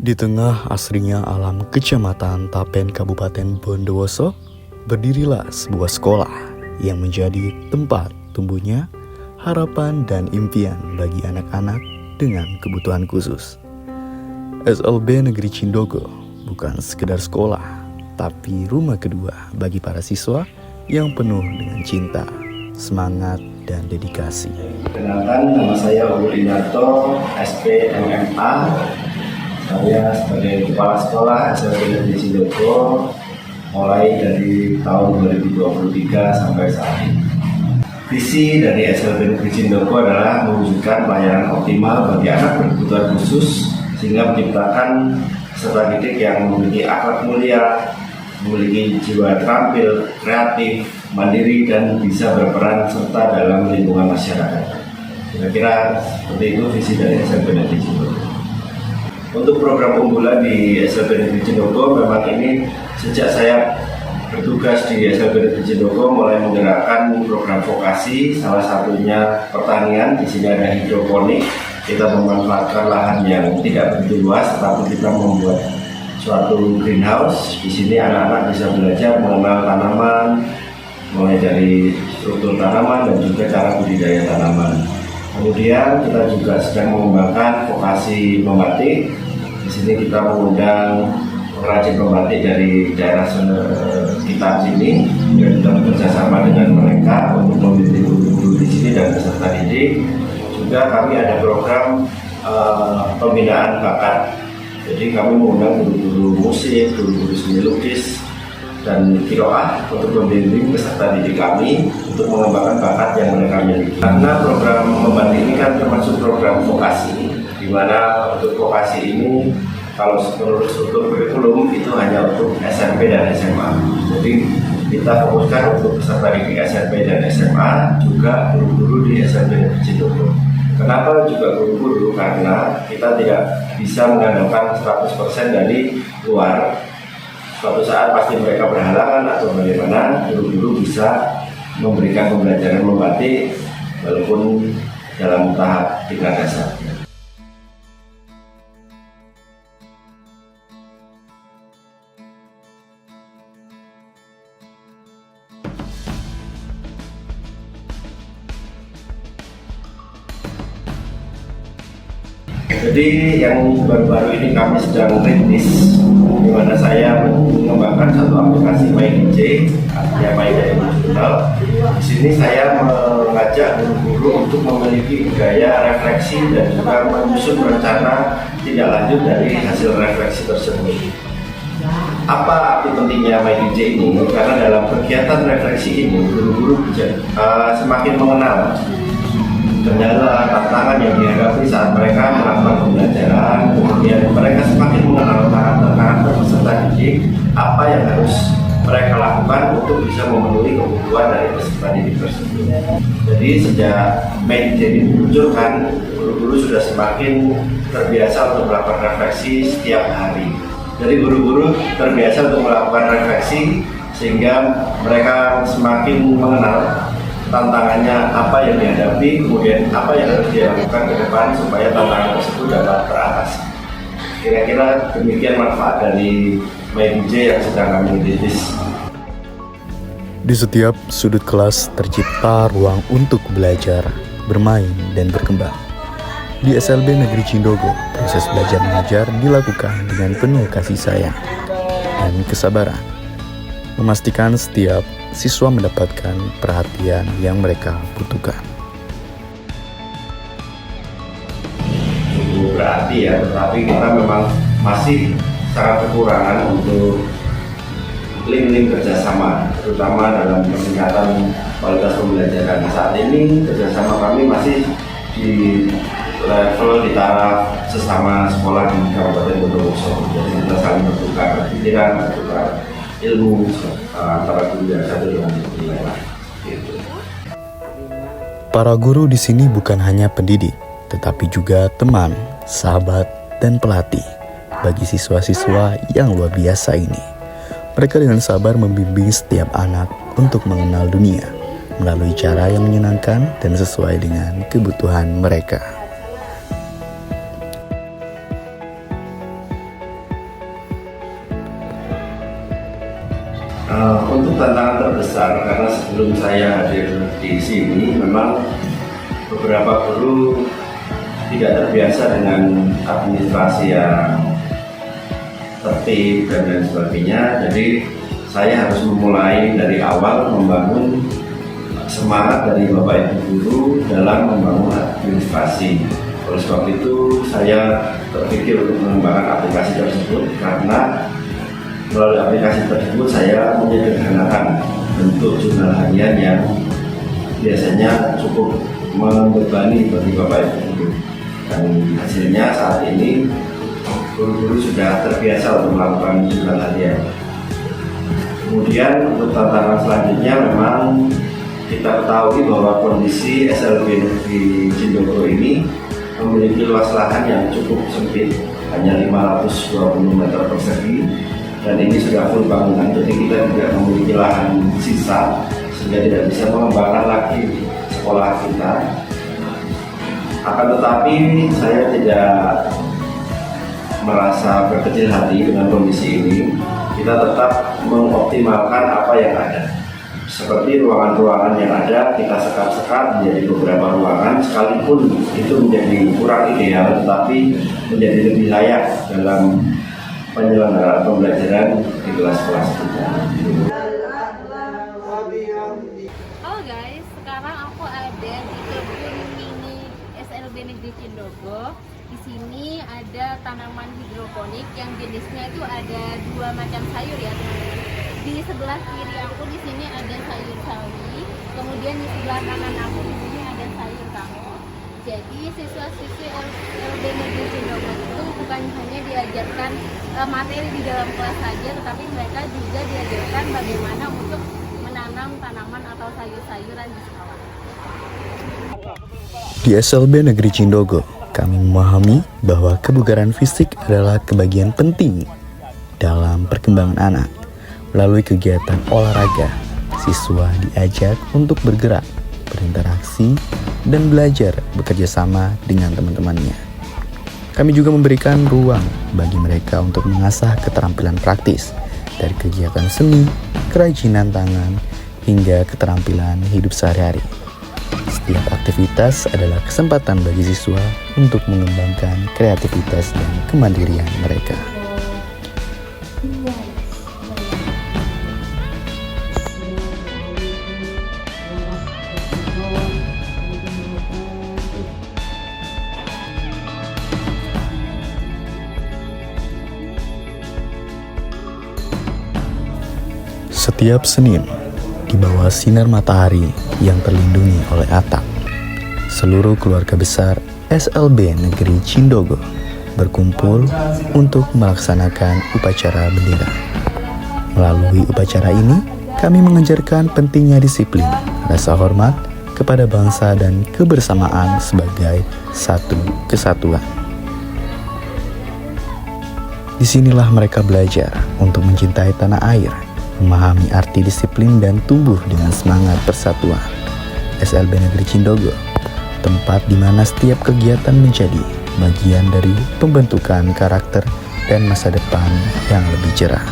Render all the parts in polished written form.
Di tengah asrinya alam Kecamatan Tapen Kabupaten Bondowoso, berdirilah sebuah sekolah yang menjadi tempat tumbuhnya harapan dan impian bagi anak-anak dengan kebutuhan khusus. SLB Negeri Cindogo bukan sekedar sekolah, tapi rumah kedua bagi para siswa yang penuh dengan cinta, semangat, dan dedikasi. Perkenalkan, nama saya Uli Narto, SP MMA. Saya sebagai Kepala Sekolah SLB Negeri Cindogo mulai dari tahun 2023 sampai saat ini. Visi dari SLB Negeri Cindogo adalah mewujudkan pelayanan optimal bagi anak berkebutuhan khusus sehingga menciptakan peserta didik yang memiliki akhlak mulia, memiliki jiwa terampil, kreatif, mandiri, dan bisa berperan serta dalam lingkungan masyarakat. Kira-kira seperti itu visi dari SLB Negeri Cindogo. Untuk program unggulan di SLB Negeri Cindogo, memang ini sejak saya bertugas di SLB Negeri Cindogo mulai menggerakkan program vokasi, salah satunya pertanian. Di sini ada hidroponik, kita memanfaatkan lahan yang tidak begitu luas, tetapi kita membuat suatu greenhouse. Di sini anak-anak bisa belajar mengenal tanaman, mulai dari struktur tanaman dan juga cara budidaya tanaman. Kemudian kita juga sedang mengembangkan vokasi membatik. Di sini kita mengundang pengrajin membatik dari daerah sekitar sini, dan kita bekerjasama dengan mereka untuk membimbing guru-guru di sini dan peserta didik. Juga kami ada program pembinaan bakat. Jadi kami mengundang guru-guru musik, guru-guru seni lukis, dan kiroah untuk membimbing peserta didik kami untuk mengembangkan bakat yang mereka miliki. Karena program membatik ini kan termasuk program vokasi, di mana untuk vokasi ini kalau menurut struktur kurikulum itu hanya untuk SMP dan SMA. Jadi kita fokuskan untuk peserta didik SMP dan SMA, juga guru-guru di SMP Negeri Cindogo. Kenapa juga guru-guru? Karena kita tidak bisa mengandalkan 100% dari luar. Suatu saat pasti mereka berhalangan atau bagaimana, guru-guru bisa memberikan pembelajaran membatik walaupun dalam tahap tingkat dasar. Jadi yang baru-baru ini kami sedang rintis, di mana saya mengembangkan satu aplikasi MyDJ, artinya My Diary Digital. Di sini saya mengajak guru-guru untuk memiliki gaya refleksi dan juga menyusun rencana tindak lanjut dari hasil refleksi tersebut. Apa arti pentingnya MyDJ ini? Karena dalam kegiatan refleksi ini, guru-guru semakin mengenal kendala, tantangan yang dihadapi saat mereka melakukan pembelajaran. Kemudian mereka semakin mengenal karakter peserta didik, apa yang harus mereka lakukan untuk bisa memenuhi kebutuhan dari peserta didik tersebut. Jadi sejak MyDJ ini dimunculkan, guru-guru sudah semakin terbiasa untuk melakukan refleksi setiap hari. Jadi guru-guru terbiasa untuk melakukan refleksi sehingga mereka semakin mengenal tantangannya apa yang dihadapi, kemudian apa yang harus dilakukan ke depan supaya tantangan tersebut dapat teratasi. Kira-kira demikian manfaat dari MyDJ yang sedang kami rintis. Di setiap sudut kelas tercipta ruang untuk belajar, bermain, dan berkembang. Di SLB Negeri Cindogo, proses belajar mengajar dilakukan dengan penuh kasih sayang dan kesabaran, memastikan setiap siswa mendapatkan perhatian yang mereka butuhkan. Cukup berarti ya, tetapi kita memang masih sangat kekurangan untuk link-link kerjasama, terutama dalam peningkatan kualitas pembelajaran. Saat ini kerjasama kami masih di level di taraf sesama sekolah di Kabupaten Bondowoso. Jadi kita saling bertukar pikiran, bertukar ilmu antara guru yang satu dengan guru yang lain. Gitu. Para guru di sini bukan hanya pendidik, tetapi juga teman, sahabat, dan pelatih bagi siswa-siswa yang luar biasa ini. Mereka dengan sabar membimbing setiap anak untuk mengenal dunia melalui cara yang menyenangkan dan sesuai dengan kebutuhan mereka. Untuk tantangan terbesar, karena sebelum saya hadir di sini, memang beberapa guru tidak terbiasa dengan administrasi yang tertib dan lain sebagainya. Jadi saya harus memulai dari awal membangun semangat dari Bapak Ibu guru dalam membangun administrasi. Oleh sebab itu saya terpikir untuk mengembangkan aplikasi tersebut, karena melalui aplikasi tersebut saya menyederhanakan bentuk jurnal harian yang biasanya cukup membebani bagi Bapak Ibu guru. Dan hasilnya saat ini guru-guru sudah terbiasa untuk melakukan jurnal harian. Kemudian untuk tantangan selanjutnya, memang kita ketahui bahwa kondisi SLB Negeri Cindogo ini memiliki luas lahan yang cukup sempit, hanya 520 meter persegi, dan ini sudah full bangunan, jadi kita tidak memiliki lahan sisa sehingga tidak bisa mengembangkan lagi sekolah kita. Akan tetapi saya tidak merasa berkecil hati dengan kondisi ini. Kita tetap mengoptimalkan apa yang ada. Seperti ruangan-ruangan yang ada, kita sekat-sekat menjadi beberapa ruangan, sekalipun itu menjadi kurang ideal, tetapi menjadi lebih layak dalam penyelenggaraan pembelajaran di kelas-kelas kita. Halo guys, sekarang aku ada di kebun mini SLB Negeri Cindogo. Di sini ada tanaman hidroponik yang jenisnya itu ada 2 macam sayur ya teman-teman. Di sebelah kiri aku di sini ada sayur sawi, kemudian di sebelah kanan aku di sini ada sayur kangkung. Jadi siswa-siswi SLB Negeri Cindogo itu bukan hanya diajarkan materi di dalam kelas saja, tetapi mereka juga diajarkan bagaimana untuk menanam tanaman atau sayur-sayuran di sekolah. Di SLB Negeri Cindogo, kami memahami bahwa kebugaran fisik adalah kebagian penting dalam perkembangan anak. Melalui kegiatan olahraga, siswa diajak untuk bergerak, berinteraksi, dan belajar bekerja sama dengan teman-temannya. Kami juga memberikan ruang bagi mereka untuk mengasah keterampilan praktis, dari kegiatan seni, kerajinan tangan, hingga keterampilan hidup sehari-hari. Setiap aktivitas adalah kesempatan bagi siswa untuk mengembangkan kreativitas dan kemandirian mereka. Setiap Senin, di bawah sinar matahari yang terlindungi oleh atap, seluruh keluarga besar SLB Negeri Cindogo berkumpul untuk melaksanakan upacara bendera. Melalui upacara ini, kami mengajarkan pentingnya disiplin, rasa hormat kepada bangsa dan kebersamaan sebagai satu kesatuan. Disinilah mereka belajar untuk mencintai tanah air, memahami arti disiplin dan tumbuh dengan semangat persatuan. SLB Negeri Cindogo, tempat di mana setiap kegiatan menjadi bagian dari pembentukan karakter dan masa depan yang lebih cerah.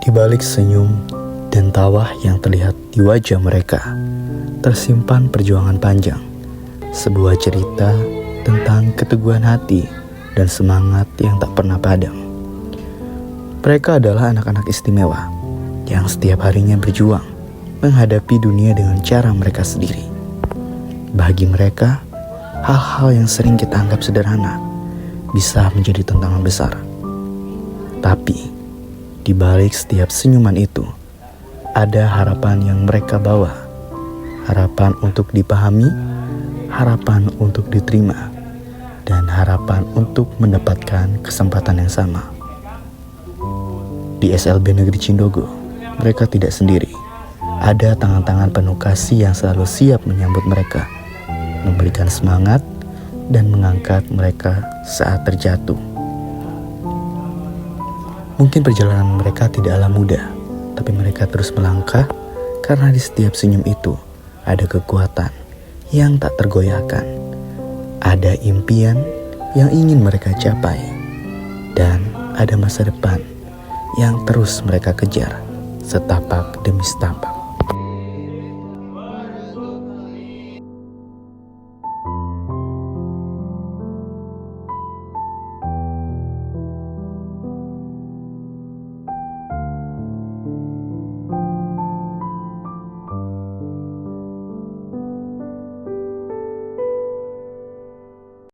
Di balik senyum dan tawa yang terlihat di wajah mereka, tersimpan perjuangan panjang, sebuah cerita tentang keteguhan hati dan semangat yang tak pernah padam. Mereka adalah anak-anak istimewa yang setiap harinya berjuang menghadapi dunia dengan cara mereka sendiri. Bagi mereka, hal-hal yang sering kita anggap sederhana bisa menjadi tantangan besar. Tapi di balik setiap senyuman itu, ada harapan yang mereka bawa. Harapan untuk dipahami, harapan untuk diterima, dan harapan untuk mendapatkan kesempatan yang sama. Di SLB Negeri Cindogo, mereka tidak sendiri. Ada tangan-tangan penuh kasih yang selalu siap menyambut mereka, memberikan semangat, dan mengangkat mereka saat terjatuh. Mungkin perjalanan mereka tidaklah mudah, Tapi mereka terus melangkah karena di setiap senyum itu ada kekuatan yang tak tergoyahkan. Ada impian yang ingin mereka capai. Dan ada masa depan yang terus mereka kejar setapak demi setapak.